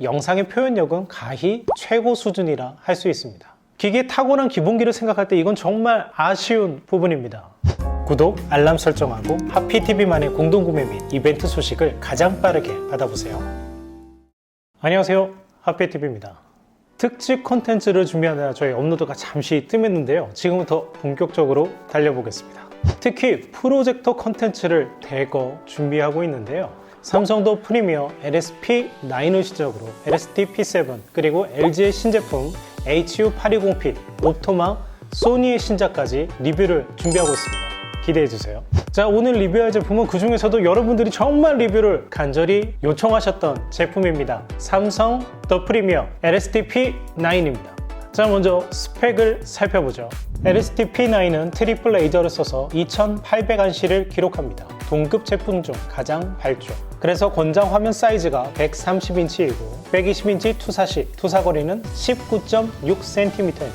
영상의 표현력은 가히 최고 수준이라 할 수 있습니다. 기계에 타고난 기본기를 생각할 때 이건 정말 아쉬운 부분입니다. 구독, 알람 설정하고 하피TV만의 공동구매 및 이벤트 소식을 가장 빠르게 받아보세요. 안녕하세요, 하피TV입니다. 특집 콘텐츠를 준비하느라 저희 업로드가 잠시 뜸했는데요. 지금부터 본격적으로 달려보겠습니다. 특히 프로젝터 콘텐츠를 대거 준비하고 있는데요. 삼성도 프리미어 LSP9을 시작으로 LSD-P7 그리고 LG의 신제품 HU820P, 옵토마, 소니의 신작까지 리뷰를 준비하고 있습니다. 기대해주세요. 자, 오늘 리뷰할 제품은 그 중에서도 여러분들이 정말 리뷰를 간절히 요청하셨던 제품입니다. 삼성 더 프리미어 LSD-P9입니다. 자, 먼저 스펙을 살펴보죠. LSD-P9은 트리플 레이저를 써서 2800안시를 기록합니다. 동급 제품 중 가장 밝죠. 그래서 권장 화면 사이즈가 130인치이고 120인치 투사시, 투사거리는 19.6cm입니다.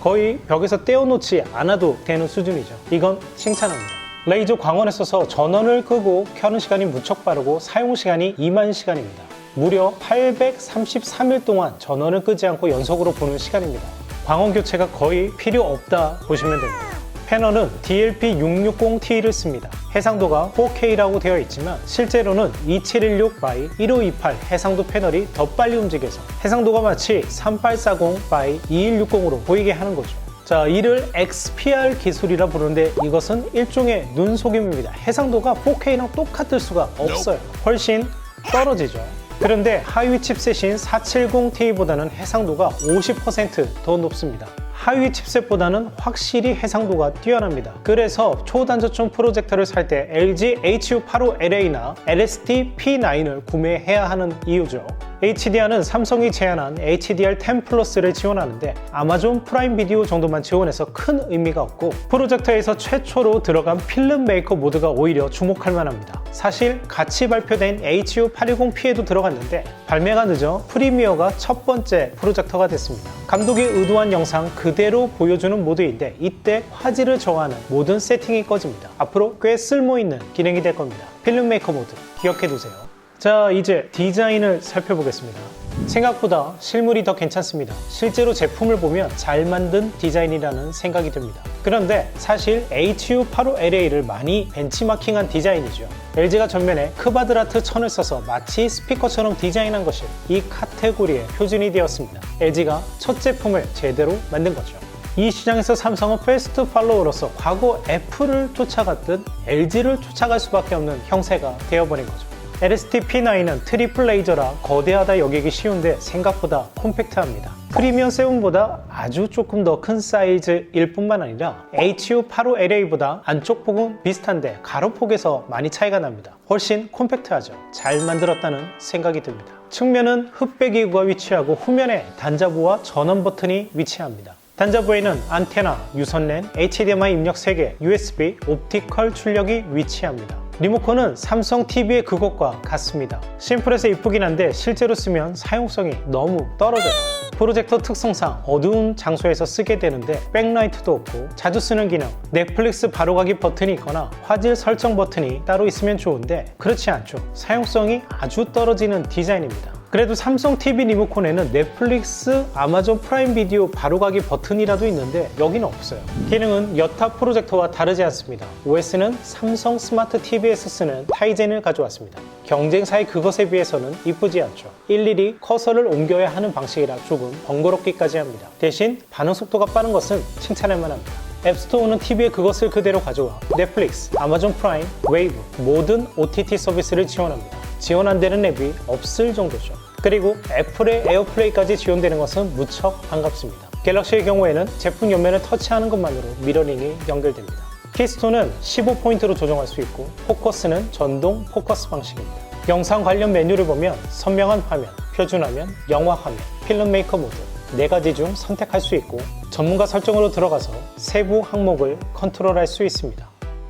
거의 벽에서 떼어놓지 않아도 되는 수준이죠. 이건 칭찬합니다. 레이저 광원을 써서 전원을 끄고 켜는 시간이 무척 빠르고 사용 시간이 2만 시간입니다. 무려 833일 동안 전원을 끄지 않고 연속으로 보는 시간입니다. 광원 교체가 거의 필요 없다 보시면 됩니다. 패널은 DLP660T를 씁니다. 해상도가 4K라고 되어 있지만 실제로는 2716x1528 해상도 패널이 더 빨리 움직여서 해상도가 마치 3840x2160으로 보이게 하는 거죠. 자, 이를 XPR 기술이라 부르는데 이것은 일종의 눈속임입니다. 해상도가 4K랑 똑같을 수가 없어요. 훨씬 떨어지죠. 그런데 하위 칩셋인 470Ti보다는 해상도가 50% 더 높습니다. 하위 칩셋보다는 확실히 해상도가 뛰어납니다. 그래서 초단저점 프로젝터를 살 때 LG HU85LA나 LSD-P9을 구매해야 하는 이유죠. HDR은 삼성이 제안한 HDR10 플러스를 지원하는데 아마존 프라임 비디오 정도만 지원해서 큰 의미가 없고 프로젝터에서 최초로 들어간 필름 메이커 모드가 오히려 주목할 만합니다. 사실 같이 발표된 HU820P에도 들어갔는데 발매가 늦어 프리미어가 첫 번째 프로젝터가 됐습니다. 감독이 의도한 영상 그대로 보여주는 모드인데 이때 화질을 저하는 모든 세팅이 꺼집니다. 앞으로 꽤 쓸모있는 기능이 될 겁니다. 필름 메이커 모드 기억해두세요. 자, 이제 디자인을 살펴보겠습니다. 생각보다 실물이 더 괜찮습니다. 실제로 제품을 보면 잘 만든 디자인이라는 생각이 듭니다. 그런데 사실 HU85LA를 많이 벤치마킹한 디자인이죠. LG가 전면에 크바드라트 천을 써서 마치 스피커처럼 디자인한 것이 이 카테고리의 표준이 되었습니다. LG가 첫 제품을 제대로 만든 거죠. 이 시장에서 삼성은 패스트 팔로워로서 과거 애플을 쫓아갔듯 LG를 쫓아갈 수밖에 없는 형세가 되어버린 거죠. LSD-P9은 트리플 레이저라 거대하다 여기기 쉬운데 생각보다 콤팩트합니다. 프리미엄 7보다 아주 조금 더 큰 사이즈일 뿐만 아니라 HU85LA보다 안쪽 폭은 비슷한데 가로폭에서 많이 차이가 납니다. 훨씬 콤팩트하죠. 잘 만들었다는 생각이 듭니다. 측면은 흑백기구가 위치하고 후면에 단자부와 전원 버튼이 위치합니다. 단자부에는 안테나, 유선랜, HDMI 입력 3개, USB, 옵티컬 출력이 위치합니다. 리모컨은 삼성 TV의 그것과 같습니다. 심플해서 이쁘긴 한데 실제로 쓰면 사용성이 너무 떨어져요. 프로젝터 특성상 어두운 장소에서 쓰게 되는데 백라이트도 없고 자주 쓰는 기능, 넷플릭스 바로가기 버튼이 있거나 화질 설정 버튼이 따로 있으면 좋은데 그렇지 않죠. 사용성이 아주 떨어지는 디자인입니다. 그래도 삼성 TV 리모컨에는 넷플릭스, 아마존 프라임 비디오 바로가기 버튼이라도 있는데 여기는 없어요. 기능은 여타 프로젝터와 다르지 않습니다. OS는 삼성 스마트 TV에서 쓰는 타이젠을 가져왔습니다. 경쟁사의 그것에 비해서는 이쁘지 않죠. 일일이 커서를 옮겨야 하는 방식이라 조금 번거롭기까지 합니다. 대신 반응 속도가 빠른 것은 칭찬할 만합니다. 앱스토어는 TV에 그것을 그대로 가져와 넷플릭스, 아마존 프라임, 웨이브 모든 OTT 서비스를 지원합니다. 지원 안 되는 앱이 없을 정도죠. 그리고 애플의 에어플레이까지 지원되는 것은 무척 반갑습니다. 갤럭시의 경우에는 제품 옆면을 터치하는 것만으로 미러링이 연결됩니다. 키스톤은 15포인트로 조정할 수 있고 포커스는 전동 포커스 방식입니다. 영상 관련 메뉴를 보면 선명한 화면, 표준화면, 영화 화면, 필름 메이커 모드 4가지 중 선택할 수 있고 전문가 설정으로 들어가서 세부 항목을 컨트롤할 수 있습니다.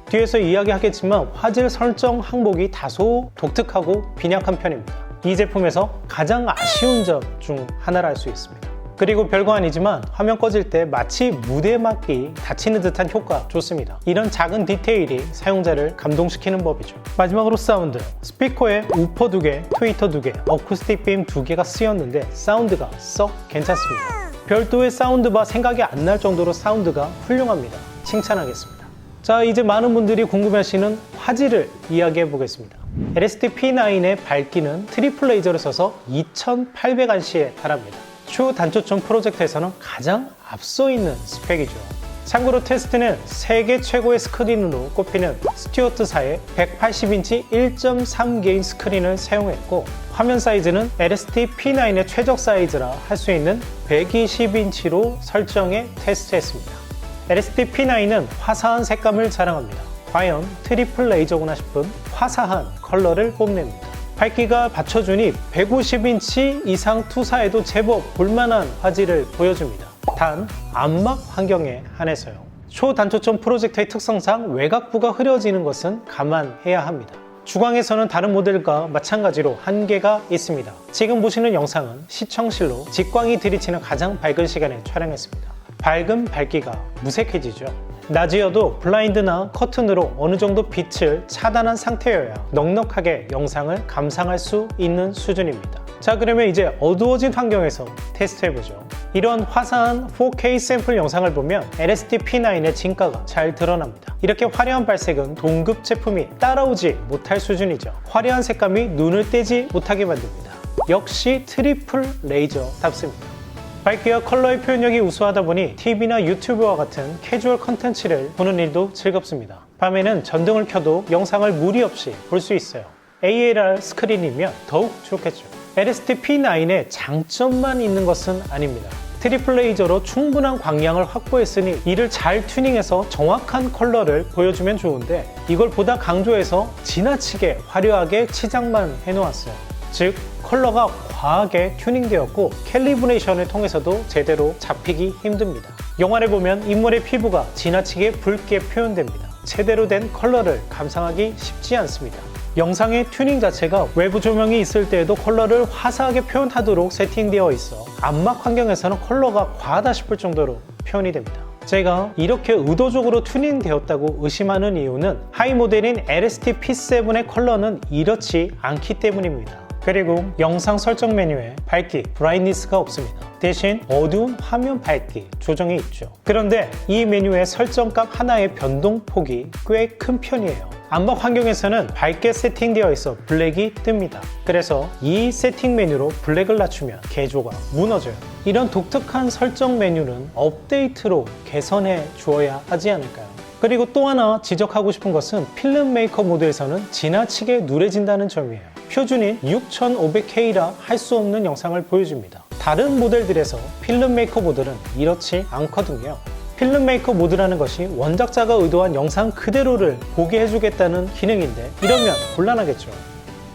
뒤에서 이야기하겠지만 화질 설정 항목이 다소 독특하고 빈약한 편입니다. 이 제품에서 가장 아쉬운 점 중 하나를 알 수 있습니다. 그리고 별거 아니지만 화면 꺼질 때 마치 무대막이 닫히는 듯한 효과 좋습니다. 이런 작은 디테일이 사용자를 감동시키는 법이죠. 마지막으로 사운드. 스피커에 우퍼 2개, 트위터 2개, 어쿠스틱 빔 2개가 쓰였는데 사운드가 썩 괜찮습니다. 별도의 사운드바 생각이 안 날 정도로 사운드가 훌륭합니다. 칭찬하겠습니다. 자, 이제 많은 분들이 궁금해하시는 화질을 이야기해 보겠습니다. LSD-P9의 밝기는 트리플 레이저를 써서 2800ANSI에 달합니다. 초단초점 프로젝터에서는 가장 앞서 있는 스펙이죠. 참고로 테스트는 세계 최고의 스크린으로 꼽히는 스튜어트사의 180인치 1.3 게인 스크린을 사용했고, 화면 사이즈는 LSD-P9의 최적 사이즈라 할 수 있는 120인치로 설정해 테스트했습니다. LSD-P9은 화사한 색감을 자랑합니다. 과연 트리플 레이저구나 싶은 화사한 컬러를 뽐냅니다. 밝기가 받쳐주니 150인치 이상 투사에도 제법 볼만한 화질을 보여줍니다. 단 암막 환경에 한해서요. 초단초점 프로젝터의 특성상 외곽부가 흐려지는 것은 감안해야 합니다. 주광에서는 다른 모델과 마찬가지로 한계가 있습니다. 지금 보시는 영상은 시청실로 직광이 들이치는 가장 밝은 시간에 촬영했습니다. 밝은 밝기가 무색해지죠. 낮이어도 블라인드나 커튼으로 어느 정도 빛을 차단한 상태여야 넉넉하게 영상을 감상할 수 있는 수준입니다. 자, 그러면 이제 어두워진 환경에서 테스트해보죠. 이런 화사한 4K 샘플 영상을 보면 LSD-P9의 진가가 잘 드러납니다. 이렇게 화려한 발색은 동급 제품이 따라오지 못할 수준이죠. 화려한 색감이 눈을 떼지 못하게 만듭니다. 역시 트리플 레이저답습니다. 밝기와 컬러의 표현력이 우수하다 보니 TV나 유튜브와 같은 캐주얼 컨텐츠를 보는 일도 즐겁습니다. 밤에는 전등을 켜도 영상을 무리 없이 볼 수 있어요. ALR 스크린이면 더욱 좋겠죠. LSD-P9의 장점만 있는 것은 아닙니다. 트리플 레이저로 충분한 광량을 확보했으니 이를 잘 튜닝해서 정확한 컬러를 보여주면 좋은데, 이걸 보다 강조해서 지나치게 화려하게 치장만 해놓았어요. 즉, 컬러가 과하게 튜닝되었고 캘리브레이션을 통해서도 제대로 잡히기 힘듭니다. 영화를 보면 인물의 피부가 지나치게 붉게 표현됩니다. 제대로 된 컬러를 감상하기 쉽지 않습니다. 영상의 튜닝 자체가 외부 조명이 있을 때에도 컬러를 화사하게 표현하도록 세팅되어 있어 암막 환경에서는 컬러가 과하다 싶을 정도로 표현이 됩니다. 제가 이렇게 의도적으로 튜닝되었다고 의심하는 이유는 하이 모델인 LSD-P7의 컬러는 이렇지 않기 때문입니다. 그리고 영상 설정 메뉴에 밝기, 브라이트니스가 없습니다. 대신 어두운 화면 밝기 조정이 있죠. 그런데 이 메뉴의 설정값 하나의 변동폭이 꽤 큰 편이에요. 암막 환경에서는 밝게 세팅되어 있어 블랙이 뜹니다. 그래서 이 세팅 메뉴로 블랙을 낮추면 개조가 무너져요. 이런 독특한 설정 메뉴는 업데이트로 개선해 주어야 하지 않을까요? 그리고 또 하나 지적하고 싶은 것은 필름 메이커 모드에서는 지나치게 누래진다는 점이에요. 표준인 6500K라 할 수 없는 영상을 보여줍니다. 다른 모델들에서 필름 메이커 모드는 이렇지 않거든요. 필름 메이커 모드라는 것이 원작자가 의도한 영상 그대로를 보게 해주겠다는 기능인데, 이러면 곤란하겠죠.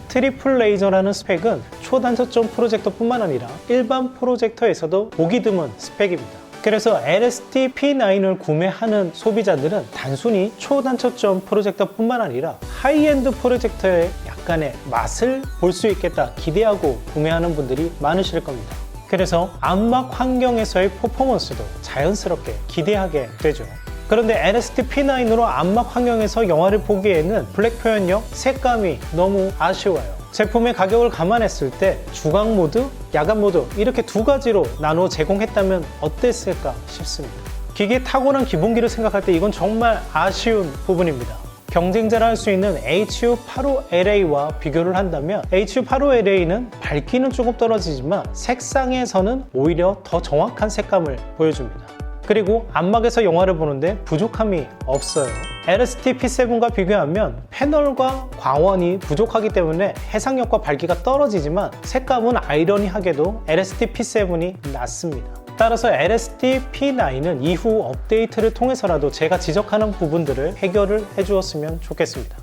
트리플 레이저라는 스펙은 초단초점 프로젝터뿐만 아니라 일반 프로젝터에서도 보기 드문 스펙입니다. 그래서 LSD-P9을 구매하는 소비자들은 단순히 초단초점 프로젝터뿐만 아니라 하이엔드 프로젝터의 약간의 맛을 볼 수 있겠다 기대하고 구매하는 분들이 많으실 겁니다. 그래서 암막 환경에서의 퍼포먼스도 자연스럽게 기대하게 되죠. 그런데 LSD-P9으로 암막 환경에서 영화를 보기에는 블랙 표현력, 색감이 너무 아쉬워요. 제품의 가격을 감안했을 때 주광 모드, 야간 모드 이렇게 두 가지로 나눠 제공했다면 어땠을까 싶습니다. 기계 타고난 기본기를 생각할 때 이건 정말 아쉬운 부분입니다. 경쟁자를 할 수 있는 HU85LA와 비교를 한다면 HU85LA는 밝기는 조금 떨어지지만 색상에서는 오히려 더 정확한 색감을 보여줍니다. 그리고 암막에서 영화를 보는데 부족함이 없어요. LSD-P7과 비교하면 패널과 광원이 부족하기 때문에 해상력과 밝기가 떨어지지만 색감은 아이러니하게도 LSD-P7이 낫습니다. 따라서 LSD-P9은 이후 업데이트를 통해서라도 제가 지적하는 부분들을 해결을 해주었으면 좋겠습니다.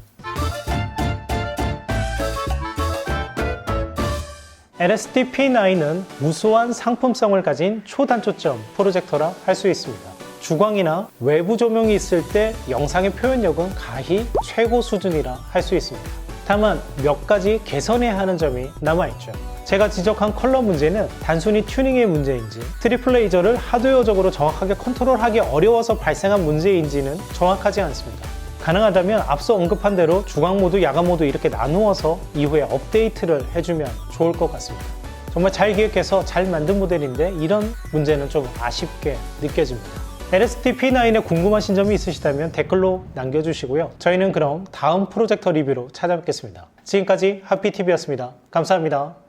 LSD-P9은 우수한 상품성을 가진 초단초점 프로젝터라 할 수 있습니다. 주광이나 외부 조명이 있을 때 영상의 표현력은 가히 최고 수준이라 할 수 있습니다. 다만 몇 가지 개선해야 하는 점이 남아있죠. 제가 지적한 컬러 문제는 단순히 튜닝의 문제인지 트리플 레이저를 하드웨어적으로 정확하게 컨트롤하기 어려워서 발생한 문제인지는 정확하지 않습니다. 가능하다면 앞서 언급한 대로 주간 모드, 야간 모드 이렇게 나누어서 이후에 업데이트를 해주면 좋을 것 같습니다. 정말 잘 기획해서 잘 만든 모델인데 이런 문제는 좀 아쉽게 느껴집니다. LST-P9에 궁금하신 점이 있으시다면 댓글로 남겨주시고요. 저희는 그럼 다음 프로젝터 리뷰로 찾아뵙겠습니다. 지금까지 하피TV였습니다. 감사합니다.